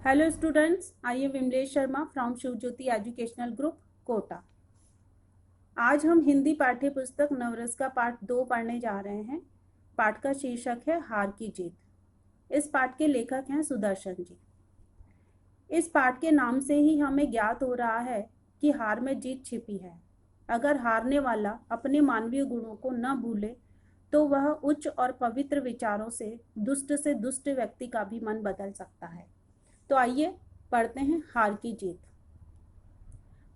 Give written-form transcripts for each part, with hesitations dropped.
Hello students, I am Vimlesh Sharma from Shiv Jyoti educational group Kota. आज हम हिंदी पाठ्य पुस्तक नवरस का पाठ 2 पढ़ने जा रहे हैं। पाठ का शीर्षक है हार की जीत। इस पाठ के लेखक हैं सुदर्शन जी। इस पाठ के नाम से ही हमें ज्ञात हो रहा है कि हार में जीत छिपी है। अगर हारने वाला अपने मानवीय गुणों को न भूले तो वह उच्च और पवित्र विचारों से दुष्ट व्यक्ति का भी मन बदल सकता है। तो आइए पढ़ते हैं हार की जीत।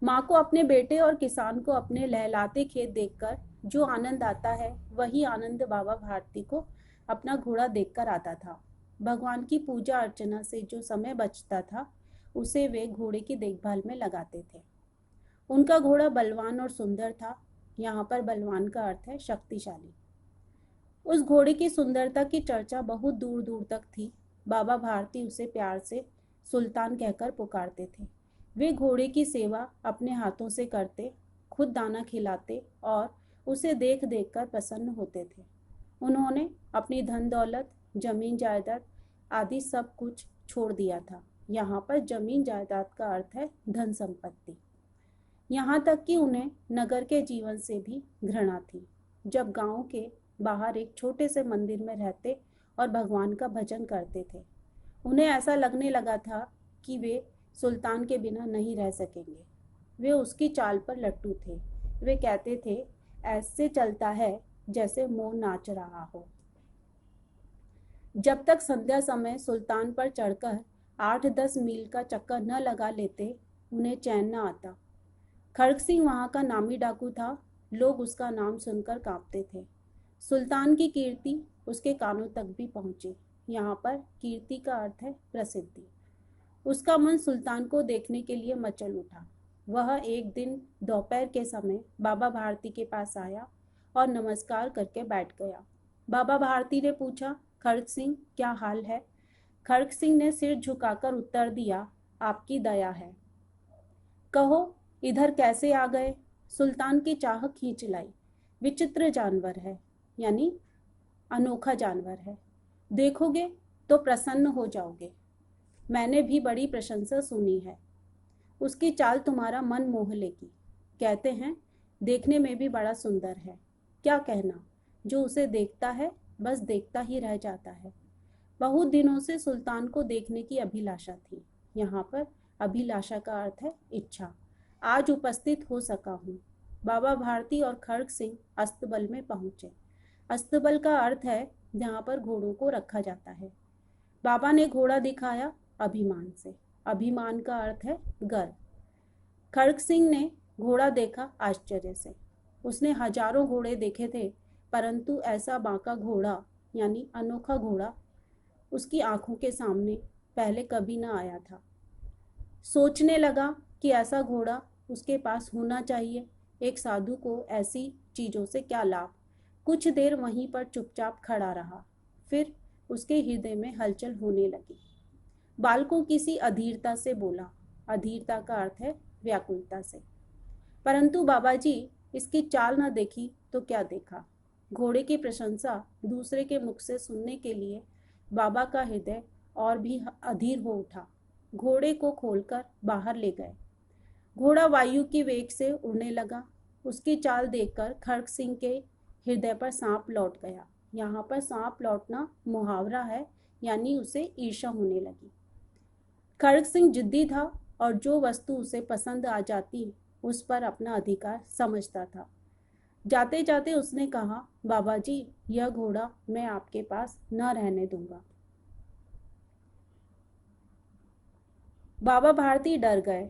माँ को अपने बेटे और किसान को अपने लहलाते खेत देखकर जो आनंद आता है वही आनंद बाबा भारती को अपना घोड़ा देखकर आता था। भगवान की पूजा अर्चना से जो समय बचता था उसे वे घोड़े की देखभाल में लगाते थे। उनका घोड़ा बलवान और सुंदर था। यहाँ पर बलवान का अर्थ है शक्तिशाली। उस घोड़े की सुंदरता की चर्चा बहुत दूर दूर तक थी। बाबा भारती उसे प्यार से सुल्तान कहकर पुकारते थे। वे घोड़े की सेवा अपने हाथों से करते, खुद दाना खिलाते और उसे देख देख कर प्रसन्न होते थे। उन्होंने अपनी धन दौलत, जमीन जायदाद आदि सब कुछ छोड़ दिया था। यहाँ पर जमीन जायदाद का अर्थ है धन संपत्ति। यहाँ तक कि उन्हें नगर के जीवन से भी घृणा थी। जब गांव के बाहर एक छोटे से मंदिर में रहते और भगवान का भजन करते थे, उन्हें ऐसा लगने लगा था कि वे सुल्तान के बिना नहीं रह सकेंगे। वे उसकी चाल पर लट्टू थे। वे कहते थे, ऐसे चलता है जैसे मोर नाच रहा हो। जब तक संध्या समय सुल्तान पर चढ़कर 8-10 मील का चक्कर न लगा लेते, उन्हें चैन न आता। खड़ग सिंह वहाँ का नामी डाकू था। लोग उसका नाम सुनकर कांपते थे। सुल्तान की कीर्ति उसके कानों तक भी पहुंची। यहाँ पर कीर्ति का अर्थ है प्रसिद्धि। उसका मन सुल्तान को देखने के लिए मचल उठा। वह एक दिन दोपहर के समय बाबा भारती के पास आया और नमस्कार करके बैठ गया। बाबा भारती ने पूछा, खड़ग सिंह क्या हाल है? खड़ग सिंह ने सिर झुकाकर उत्तर दिया, आपकी दया है। कहो इधर कैसे आ गए? सुल्तान की चाह खींच लाई। विचित्र जानवर है, यानी अनोखा जानवर है। देखोगे तो प्रसन्न हो जाओगे। मैंने भी बड़ी प्रशंसा सुनी है। उसकी चाल तुम्हारा मन मोह लेगी। कहते हैं देखने में भी बड़ा सुंदर है। क्या कहना, जो उसे देखता है बस देखता ही रह जाता है। बहुत दिनों से सुल्तान को देखने की अभिलाषा थी। यहाँ पर अभिलाषा का अर्थ है इच्छा। आज उपस्थित हो सका हूँ। बाबा भारती और खड़ग सिंह अस्तबल में पहुंचे। अस्तबल का अर्थ है जहाँ पर घोड़ों को रखा जाता है। बाबा ने घोड़ा दिखाया अभिमान से। अभिमान का अर्थ है गर्व। खड़ग सिंह ने घोड़ा देखा आश्चर्य से। उसने हजारों घोड़े देखे थे, परंतु ऐसा बांका घोड़ा यानी अनोखा घोड़ा उसकी आंखों के सामने पहले कभी ना आया था। सोचने लगा कि ऐसा घोड़ा उसके पास होना चाहिए। एक साधु को ऐसी चीजों से क्या लाभ। कुछ देर वहीं पर चुपचाप खड़ा रहा। फिर उसके हृदय में हलचल होने लगी। बालकों किसी अधीरता से बोला। अधीरता का अर्थ है व्याकुलता से। परंतु बाबा जी, इसकी चाल न देखी तो क्या देखा। घोड़े की प्रशंसा दूसरे के मुख से सुनने के लिए बाबा का हृदय और भी अधीर हो उठा। घोड़े को खोलकर बाहर ले गए। घोड़ा वायु की वेग से उड़ने लगा। उसकी चाल देखकर खड़ग सिंह के हृदय पर सांप लौट गया। यहाँ पर सांप लौटना मुहावरा है, यानी उसे ईर्ष्या होने लगी। खड़ग सिंह जिद्दी था और जो वस्तु उसे पसंद आ जाती उस पर अपना अधिकार समझता था। जाते जाते उसने कहा, बाबा जी, यह घोड़ा मैं आपके पास न रहने दूंगा। बाबा भारती डर गए।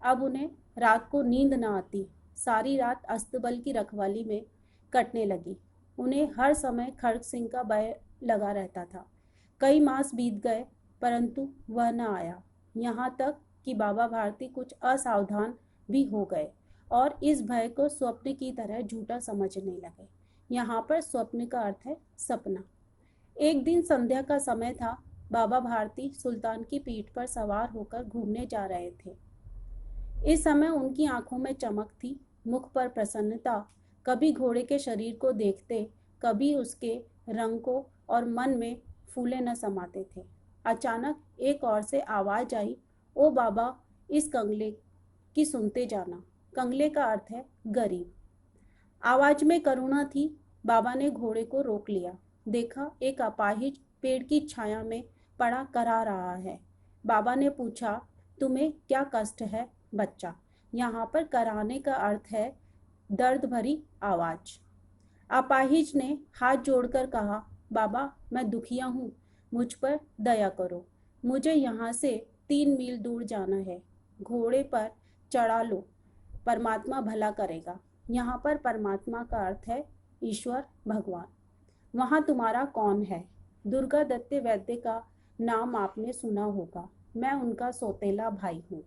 अब उन्हें रात को नींद न आती। सारी रात अस्तबल की रखवाली में कटने लगी। उन्हें हर समय खड़ग सिंह का भय लगा रहता था। कई मास बीत गए, परंतु वह न आया। यहाँ तक कि बाबा भारती कुछ असावधान भी हो गए और इस भय को स्वप्न की तरह झूठा समझने लगे। यहाँ पर स्वप्न का अर्थ है सपना। एक दिन संध्या का समय था। बाबा भारती सुल्तान की पीठ पर सवार होकर घूमने जा रहे थे। इस समय उनकी आंखों में चमक थी, मुख पर प्रसन्नता। कभी घोड़े के शरीर को देखते, कभी उसके रंग को, और मन में फूले न समाते थे। अचानक एक और से आवाज आई, ओ बाबा, इस कंगले की सुनते जाना। कंगले का अर्थ है गरीब। आवाज में करुणा थी। बाबा ने घोड़े को रोक लिया। देखा, एक अपाहिज पेड़ की छाया में पड़ा करा रहा है। बाबा ने पूछा, तुम्हें क्या कष्ट है बच्चा? यहाँ पर कराने का अर्थ है दर्द भरी आवाज। अपाहिज ने हाथ जोड़कर कहा, बाबा, मैं दुखिया हूँ, मुझ पर दया करो। मुझे यहाँ से 3 मील दूर जाना है। घोड़े पर चढ़ा लो, परमात्मा भला करेगा। यहाँ पर परमात्मा का अर्थ है ईश्वर, भगवान। वहाँ तुम्हारा कौन है? दुर्गा दत्ते वैद्य का नाम आपने सुना होगा। मैं उनका सौतेला भाई हूँ।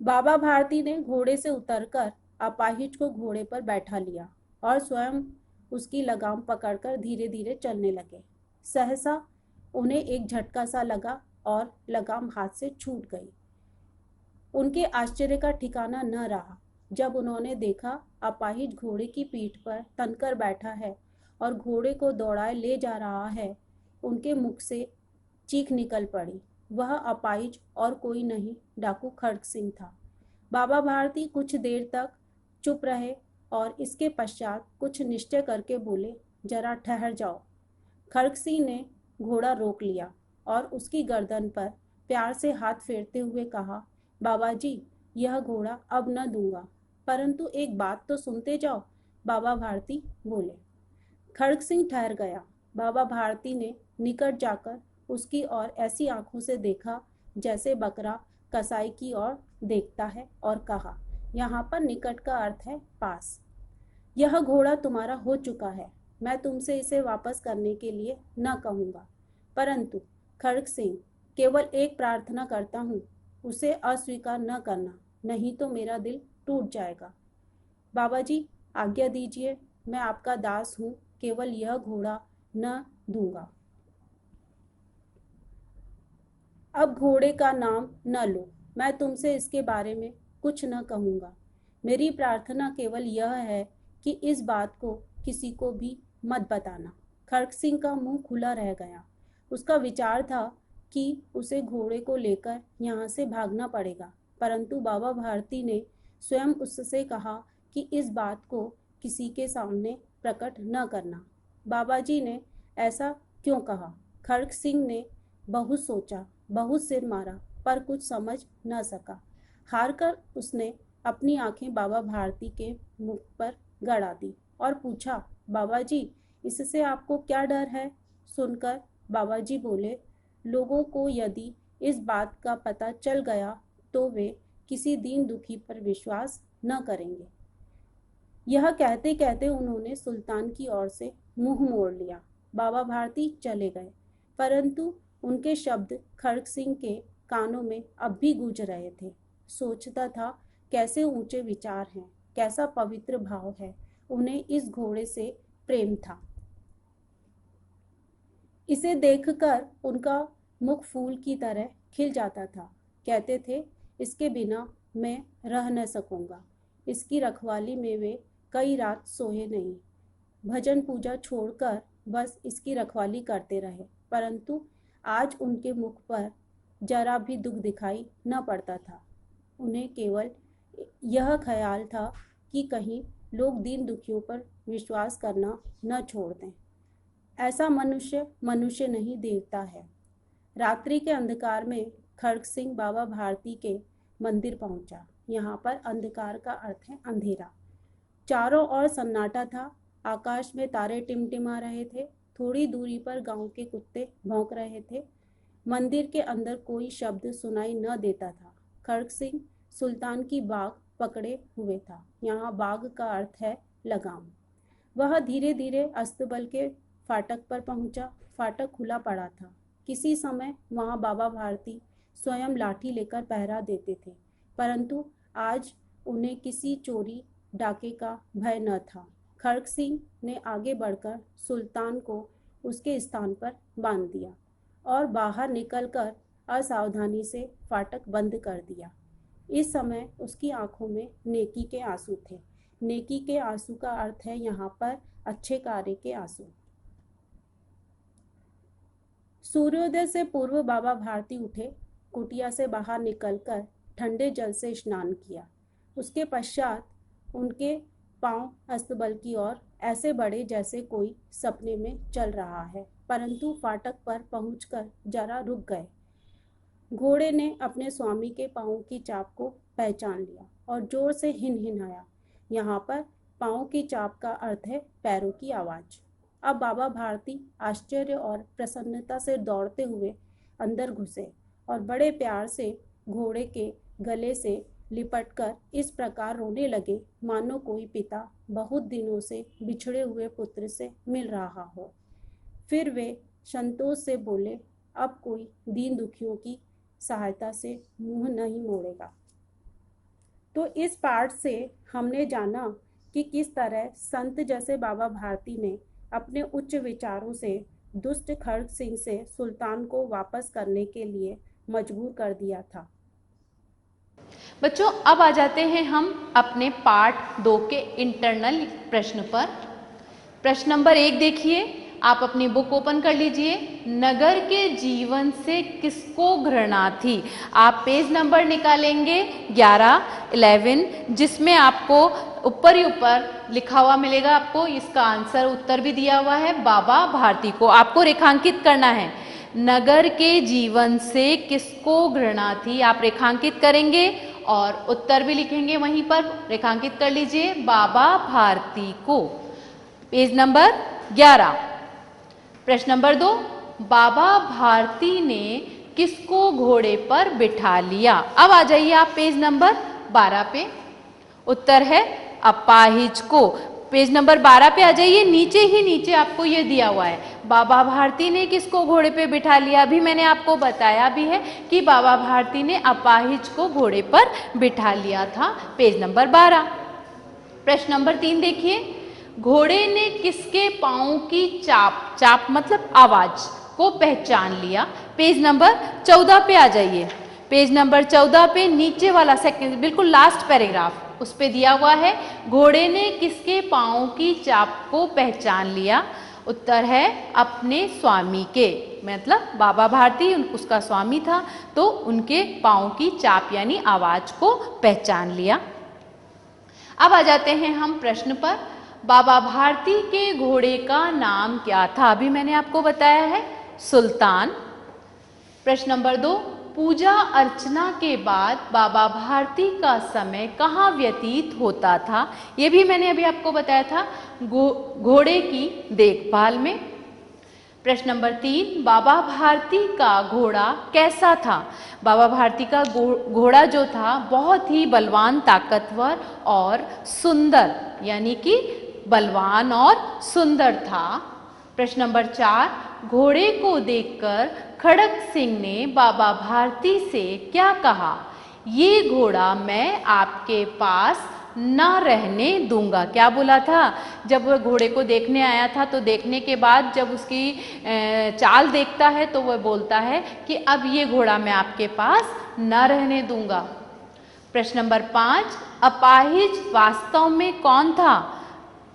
बाबा भारती ने घोड़े से उतरकर अपाहिज को घोड़े पर बैठा लिया और स्वयं उसकी लगाम पकड़कर धीरे धीरे चलने लगे। सहसा उन्हें एक झटका सा लगा और लगाम हाथ से छूट गई। उनके आश्चर्य का ठिकाना न रहा जब उन्होंने देखा अपाहिज घोड़े की पीठ पर तनकर बैठा है और घोड़े को दौड़ाए ले जा रहा है। उनके मुख से चीख निकल पड़ी। वह अपाहिज और कोई नहीं, डाकू खड़ग सिंह था। बाबा भारती कुछ देर तक चुप रहे और इसके पश्चात कुछ निश्चय करके बोले, जरा ठहर जाओ। खड़ग सिंह ने घोड़ा रोक लिया और उसकी गर्दन पर प्यार से हाथ फेरते हुए कहा, बाबा जी, यह घोड़ा अब न दूंगा, परंतु एक बात तो सुनते जाओ। बाबा भारती बोले। खड़ग सिंह ठहर गया। बाबा भारती ने निकट जाकर उसकी ओर ऐसी आंखों से देखा जैसे बकरा कसाई की ओर देखता है और कहा, यहाँ पर निकट का अर्थ है पास। यह घोड़ा तुम्हारा हो चुका है। मैं तुमसे इसे वापस करने के लिए न कहूँगा, परंतु खड़ग सिंह, केवल एक प्रार्थना करता हूँ, उसे अस्वीकार न करना, नहीं तो मेरा दिल टूट जाएगा। बाबा जी, आज्ञा दीजिए, मैं आपका दास हूँ, केवल यह घोड़ा न दूंगा। अब घोड़े का नाम न लो। मैं तुमसे इसके बारे में कुछ न कहूँगा। मेरी प्रार्थना केवल यह है कि इस बात को किसी को भी मत बताना। खड़ग सिंह का मुंह खुला रह गया। उसका विचार था कि उसे घोड़े को लेकर यहाँ से भागना पड़ेगा, परंतु बाबा भारती ने स्वयं उससे कहा कि इस बात को किसी के सामने प्रकट न करना। बाबा जी ने ऐसा क्यों कहा? खड़ग सिंह ने बहुत सोचा, बहुत सिर मारा, पर कुछ समझ न सका। हार कर उसने अपनी आंखें बाबा भारती के मुख पर गड़ा दी और पूछा, बाबा जी, इससे आपको क्या डर है? सुनकर बाबा जी बोले, लोगों को यदि इस बात का पता चल गया तो वे किसी दीन दुखी पर विश्वास न करेंगे। यह कहते कहते उन्होंने सुल्तान की ओर से मुंह मोड़ लिया। बाबा भारती चले गए, परंतु उनके शब्द खड़ग सिंह के कानों में अब भी गूंज रहे थे। सोचता था, कैसे ऊंचे विचार हैं, कैसा पवित्र भाव है। उन्हें इस घोड़े से प्रेम था। इसे देखकर उनका मुख फूल की तरह खिल जाता था। कहते थे, इसके बिना मैं रह न सकूंगा। इसकी रखवाली में वे कई रात सोए नहीं। भजन पूजा छोड़कर बस इसकी रखवाली करते रहे, परंतु आज उनके मुख पर जरा भी दुख दिखाई न पड़ता था। उन्हें केवल यह ख्याल था कि कहीं लोग दीन दुखियों पर विश्वास करना न छोड़ दें। ऐसा मनुष्य मनुष्य नहीं, देवता है। रात्रि के अंधकार में खड़ग सिंह बाबा भारती के मंदिर पहुंचा। यहाँ पर अंधकार का अर्थ है अंधेरा। चारों ओर सन्नाटा था। आकाश में तारे टिमटिमा रहे थे। थोड़ी दूरी पर गांव के कुत्ते भौंक रहे थे। मंदिर के अंदर कोई शब्द सुनाई न देता था। खड़ग सिंह सुल्तान की बाग पकड़े हुए था। यहाँ बाग का अर्थ है लगाम। वह धीरे धीरे अस्तबल के फाटक पर पहुंचा। फाटक खुला पड़ा था। किसी समय वहां बाबा भारती स्वयं लाठी लेकर पहरा देते थे, परंतु आज उन्हें किसी चोरी डाके का भय न था। खड़ग सिंह ने आगे बढ़कर सुल्तान को उसके स्थान पर बांध दिया और बाहर निकलकर असावधानी से फाटक बंद कर दिया। इस समय उसकी आंखों में नेकी के आंसू थे। नेकी के आंसू का अर्थ है यहाँ पर अच्छे कार्य के आंसू। सूर्योदय से पूर्व बाबा भारती उठे, कुटिया से बाहर निकलकर ठंडे जल से स्नान किया। उसके पश्चात उनके पांव अस्तबल की ओर ऐसे बढ़े जैसे कोई सपने में चल रहा है, परंतु फाटक पर पहुंचकर जरा रुक गए। घोड़े ने अपने स्वामी के पांव की चाप को पहचान लिया और जोर से हिनहिनाया। यहाँ पर पांव की चाप का अर्थ है पैरों की आवाज। अब बाबा भारती आश्चर्य और प्रसन्नता से दौड़ते हुए अंदर घुसे और बड़े प्यार से घोड़े के गले से लिपटकर इस प्रकार रोने लगे मानो कोई पिता बहुत दिनों से बिछड़े हुए पुत्र से मिल रहा हो। फिर वे संतोष से बोले, अब कोई दीन दुखियों की सहायता से मुंह नहीं मोड़ेगा। तो इस पाठ से हमने जाना कि किस तरह संत जैसे बाबा भारती ने अपने उच्च विचारों से दुष्ट खड़ग सिंह से सुल्तान को वापस करने के लिए मजबूर कर दिया था। बच्चों, अब आ जाते हैं हम अपने पार्ट 2 के इंटरनल प्रश्न पर। प्रश्न नंबर 1 देखिए, आप अपनी बुक ओपन कर लीजिए। नगर के जीवन से किसको घृणा थी? आप पेज नंबर निकालेंगे 11 जिसमें आपको ऊपर ही ऊपर लिखा हुआ मिलेगा। आपको इसका आंसर उत्तर भी दिया हुआ है, बाबा भारती को आपको रेखांकित करना है। नगर के जीवन से किसको घृणा थी, आप रेखांकित करेंगे और उत्तर भी लिखेंगे वहीं पर। रेखांकित कर लीजिए, बाबा भारती को। Page number 11। प्रश्न नंबर 2, बाबा भारती ने किसको घोड़े पर बिठा लिया? अब आ जाइए आप पेज नंबर 12 पे। उत्तर है अपाहिज को। पेज नंबर 12 पे आ जाइए। नीचे आपको ये दिया हुआ है, बाबा भारती ने किसको घोड़े पे बिठा लिया। अभी मैंने आपको बताया भी है कि बाबा भारती ने अपाहिज को घोड़े पर बिठा लिया था। Page number 12। प्रश्न नंबर 3 देखिए, घोड़े ने किसके पांव की चाप मतलब आवाज को पहचान लिया? पेज नंबर 14 पे आ जाइए। पेज नंबर 14 पे नीचे वाला सेकंड बिल्कुल लास्ट पैराग्राफ उस पे दिया हुआ है, घोड़े ने किसके पांव की चाप को पहचान लिया? उत्तर है अपने स्वामी के, मतलब बाबा भारती उसका स्वामी था तो उनके पांव की चाप यानी आवाज को पहचान लिया। अब आ जाते हैं हम प्रश्न पर। बाबा भारती के घोड़े का नाम क्या था? अभी मैंने आपको बताया है सुल्तान। प्रश्न नंबर 2, पूजा अर्चना के बाद बाबा भारती का समय कहाँ व्यतीत होता था? ये भी मैंने अभी आपको बताया था, घोड़े की देखभाल में। प्रश्न नंबर 3, बाबा भारती का घोड़ा कैसा था? बाबा भारती का घोड़ा जो था बहुत ही बलवान, ताकतवर और सुंदर, यानी कि बलवान और सुंदर था। प्रश्न नंबर 4, घोड़े को देखकर खड़ग सिंह ने बाबा भारती से क्या कहा? ये घोड़ा मैं आपके पास न रहने दूंगा। क्या बोला था? जब वह घोड़े को देखने आया था तो देखने के बाद जब उसकी चाल देखता है तो वह बोलता है कि अब ये घोड़ा मैं आपके पास न रहने दूंगा। प्रश्न नंबर 5, अपाहिज वास्तव में कौन था?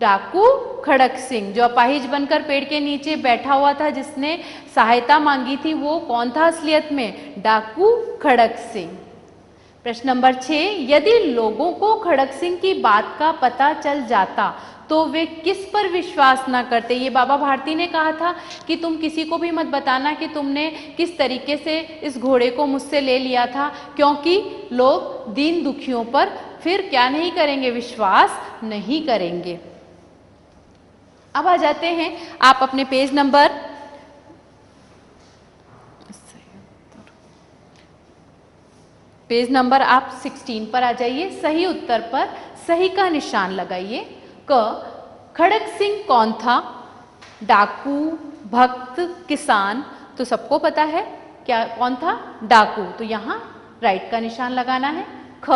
डाकू खड़ग सिंह। जो अपाहिज बनकर पेड़ के नीचे बैठा हुआ था जिसने सहायता मांगी थी वो कौन था असलियत में? डाकू खड़ग सिंह। प्रश्न नंबर 6, यदि लोगों को खड़ग सिंह की बात का पता चल जाता तो वे किस पर विश्वास ना करते? ये बाबा भारती ने कहा था कि तुम किसी को भी मत बताना कि तुमने किस तरीके से इस घोड़े को मुझसे ले लिया था, क्योंकि लोग दीन दुखियों पर फिर क्या नहीं करेंगे? विश्वास नहीं करेंगे। अब आ जाते हैं आप अपने पेज नंबर आप 16 पर आ जाइए। सही उत्तर पर सही का निशान लगाइए। क, खड़ग सिंह कौन था? डाकू, भक्त, किसान, तो सबको पता है क्या कौन था? डाकू, तो यहाँ राइट का निशान लगाना है। ख,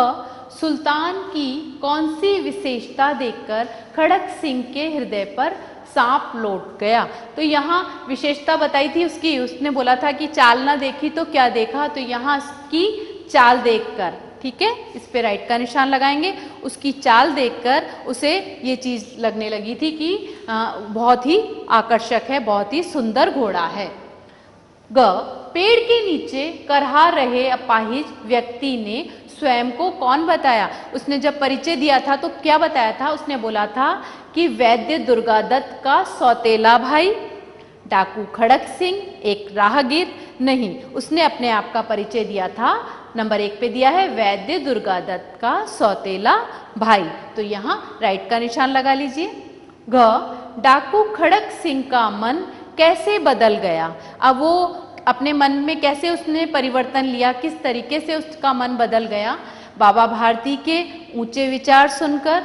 सुल्तान की कौन सी विशेषता देखकर खड़ग सिंह के हृदय पर सांप लौट गया? तो यहाँ विशेषता बताई थी उसकी, उसने बोला था कि चाल ना देखी तो क्या देखा, तो यहाँ उसकी चाल देखकर, ठीक है, इस पे राइट का निशान लगाएंगे। उसकी चाल देखकर उसे ये चीज लगने लगी थी कि बहुत ही आकर्षक है, बहुत ही सुंदर घोड़ा है। ग, पेड़ के नीचे करहा रहे अपाहिज व्यक्ति ने स्वयं को कौन बताया? उसने जब परिचय दिया था तो क्या बताया था? उसने बोला था कि वैद्य दुर्गादत्त का सौतेला भाई। डाकू खड़क सिंह एक राहगीर नहीं, उसने अपने आप का परिचय दिया था, नंबर 1 पे दिया है वैद्य दुर्गादत्त का सौतेला भाई। तो यहाँ राइट का निशान लगा लीजिए। घ, डाकू खड़क सिंह का मन कैसे बदल गया? अब वो अपने मन में कैसे उसने परिवर्तन लिया, किस तरीके से उसका मन बदल गया? बाबा भारती के ऊंचे विचार सुनकर,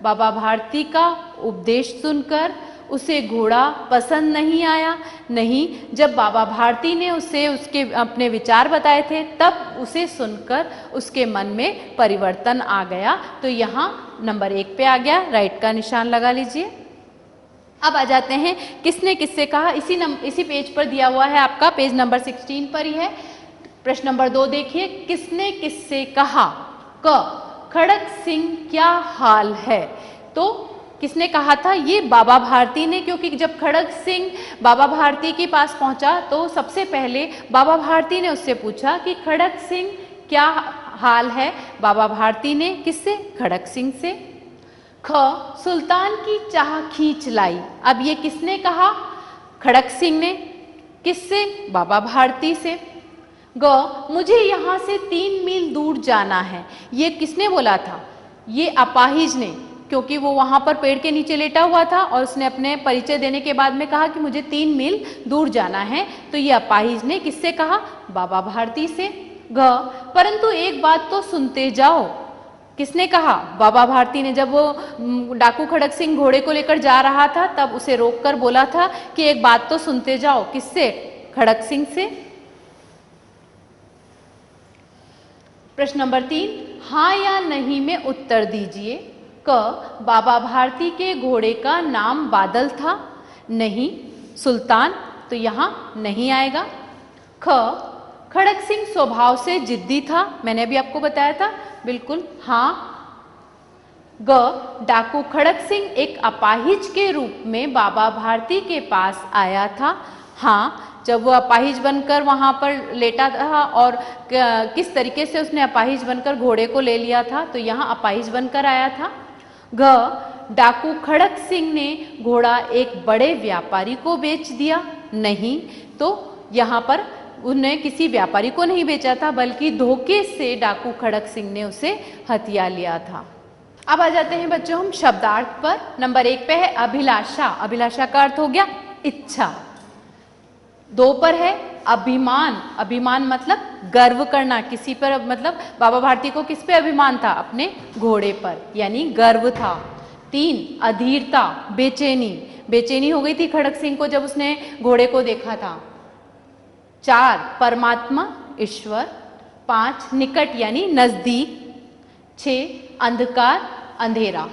बाबा भारती का उपदेश सुनकर, उसे घोड़ा पसंद नहीं आया? नहीं, जब बाबा भारती ने उसे उसके अपने विचार बताए थे तब उसे सुनकर उसके मन में परिवर्तन आ गया। तो यहाँ नंबर 1 पे आ गया, राइट का निशान लगा लीजिए। अब आ जाते हैं किसने किससे कहा। इसी पेज पर दिया हुआ है, आपका पेज नंबर 16 पर ही है। प्रश्न नंबर 2 देखिए, किसने किससे कहा? क, खड़क सिंह क्या हाल है? तो किसने कहा था? ये बाबा भारती ने, क्योंकि जब खड़क सिंह बाबा भारती के पास पहुंचा तो सबसे पहले बाबा भारती ने उससे पूछा कि खड़क सिंह क्या हाल है। बाबा भारती ने किससे? खड़क सिंह से। ख, सुल्तान की चाह खींच लाई। अब ये किसने कहा? खड़क सिंह ने। किससे? बाबा भारती से। ग, मुझे यहाँ से 3 मील दूर जाना है। ये किसने बोला था? ये अपाहिज ने, क्योंकि वो वहां पर पेड़ के नीचे लेटा हुआ था और उसने अपने परिचय देने के बाद में कहा कि मुझे 3 मील दूर जाना है। तो ये अपाहिज ने किससे कहा? बाबा भारती से। घ, परंतु एक बात तो सुनते जाओ। किसने कहा? बाबा भारती ने। जब वो डाकू खड़क सिंह घोड़े को लेकर जा रहा था तब उसे रोककर बोला था कि एक बात तो सुनते जाओ। किससे? खड़क सिंह से। प्रश्न नंबर 3, हाँ या नहीं में उत्तर दीजिए। क, बाबा भारती के घोड़े का नाम बादल था? नहीं। सुल्तान? तो यहाँ नहीं आएगा। ख, खड़क सिंह स्वभाव से जिद्दी था? मैंने अभी आपको बताया था, बिल्कुल हाँ। ग, डाकू खड़क सिंह एक अपाहिज के रूप में बाबा भारती के पास आया था? हाँ। जब वो अपाहिज बनकर वहां पर लेटा था और किस तरीके से उसने अपाहिज बनकर घोड़े को ले लिया था, तो यहाँ अपाहिज बनकर आया था। घ, डाकू खड़क सिंह ने घोड़ा एक बड़े व्यापारी को बेच दिया? नहीं। तो यहाँ पर उन्होंने किसी व्यापारी को नहीं बेचा था, बल्कि धोखे से डाकू खड़क सिंह ने उसे हथिया लिया था। अब आ जाते हैं बच्चों हम शब्दार्थ पर। नंबर 1 पे है अभिलाषा। अभिलाषा का अर्थ हो गया इच्छा। 2 पर है अभिमान। अभिमान मतलब गर्व करना किसी पर, मतलब बाबा भारती को किस पे अभिमान था? अपने घोड़े पर, यानी गर्व था। 3 अधीरता, बेचैनी। बेचैनी हो गई थी खड़क सिंह को जब उसने घोड़े को देखा था। 4 परमात्मा, ईश्वर। 5 निकट यानी नजदीक। 6 अंधकार, अंधेरा।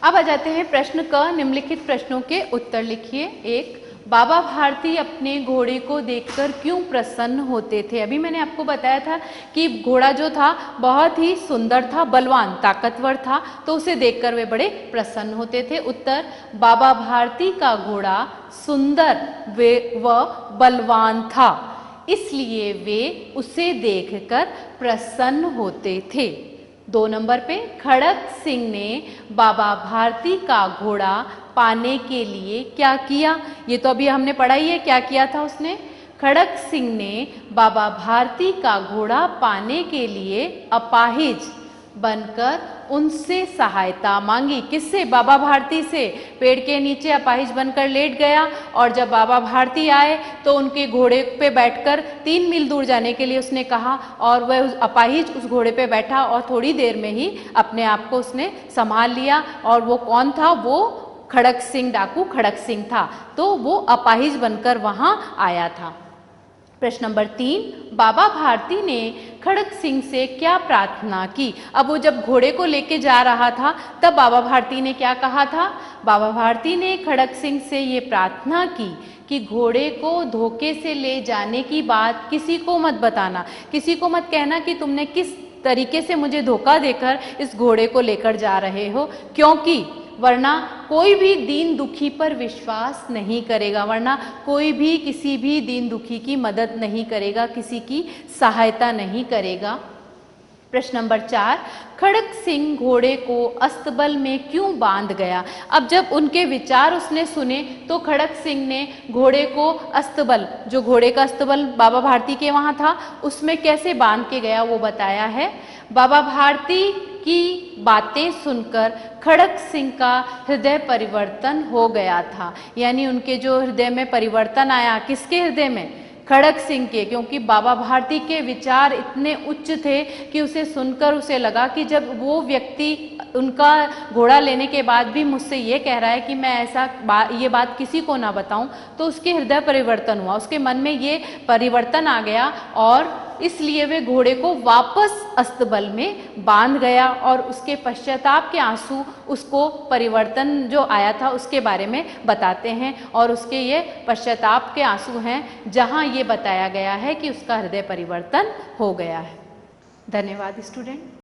अब आ जाते हैं प्रश्न क, निम्नलिखित प्रश्नों के उत्तर लिखिए। 1, बाबा भारती अपने घोड़े को देखकर क्यों प्रसन्न होते थे? अभी मैंने आपको बताया था कि घोड़ा जो था बहुत ही सुंदर था, बलवान, ताकतवर था, तो उसे देखकर वे बड़े प्रसन्न होते थे। उत्तर, बाबा भारती का घोड़ा सुंदर व बलवान था, इसलिए वे उसे देखकर प्रसन्न होते थे। 2 नंबर पे, खड़क सिंह ने बाबा भारती का घोड़ा पाने के लिए क्या किया? ये तो अभी हमने पढ़ा ही है, क्या किया था उसने? खड़क सिंह ने बाबा भारती का घोड़ा पाने के लिए अपाहिज बनकर उनसे सहायता मांगी। किससे? बाबा भारती से। पेड़ के नीचे अपाहिज बनकर लेट गया और जब बाबा भारती आए तो उनके घोड़े पे बैठकर 3 मील दूर जाने के लिए उसने कहा और वह अपाहिज उस घोड़े पे बैठा और थोड़ी देर में ही अपने आप को उसने संभाल लिया। और वो कौन था? वो खड़क सिंह, डाकू खड़क सिंह था। तो वो अपाहिज बनकर वहां आया था। प्रश्न नंबर 3, बाबा भारती ने खड़क सिंह से क्या प्रार्थना की? अब वो जब घोड़े को लेके जा रहा था तब बाबा भारती ने क्या कहा था? बाबा भारती ने खड़क सिंह से ये प्रार्थना की कि घोड़े को धोखे से ले जाने की बात किसी को मत बताना, किसी को मत कहना कि तुमने किस तरीके से मुझे धोखा देकर इस घोड़े को लेकर जा रहे हो, क्योंकि वरना कोई भी दीन दुखी पर विश्वास नहीं करेगा, वरना कोई भी किसी भी दीन दुखी की मदद नहीं करेगा, किसी की सहायता नहीं करेगा। प्रश्न नंबर 4, खड़क सिंह घोड़े को अस्तबल में क्यों बांध गया? अब जब उनके विचार उसने सुने तो खड़क सिंह ने घोड़े को अस्तबल, जो घोड़े का अस्तबल बाबा भारती के वहां था, उसमें कैसे बांध के गया वो बताया है। बाबा भारती की बातें सुनकर खड़क सिंह का हृदय परिवर्तन हो गया था, यानी उनके जो हृदय में परिवर्तन आया, किसके हृदय में? खड़क सिंह के, क्योंकि बाबा भारती के विचार इतने उच्च थे कि उसे सुनकर उसे लगा कि जब वो व्यक्ति उनका घोड़ा लेने के बाद भी मुझसे ये कह रहा है कि मैं ये बात किसी को ना बताऊं, तो उसके हृदय परिवर्तन हुआ, उसके मन में ये परिवर्तन आ गया और इसलिए वे घोड़े को वापस अस्तबल में बांध गया और उसके पश्चाताप के आंसू उसको परिवर्तन जो आया था उसके बारे में बताते हैं और उसके ये पश्चाताप के आंसू हैं जहां ये बताया गया है कि उसका हृदय परिवर्तन हो गया है। धन्यवाद स्टूडेंट।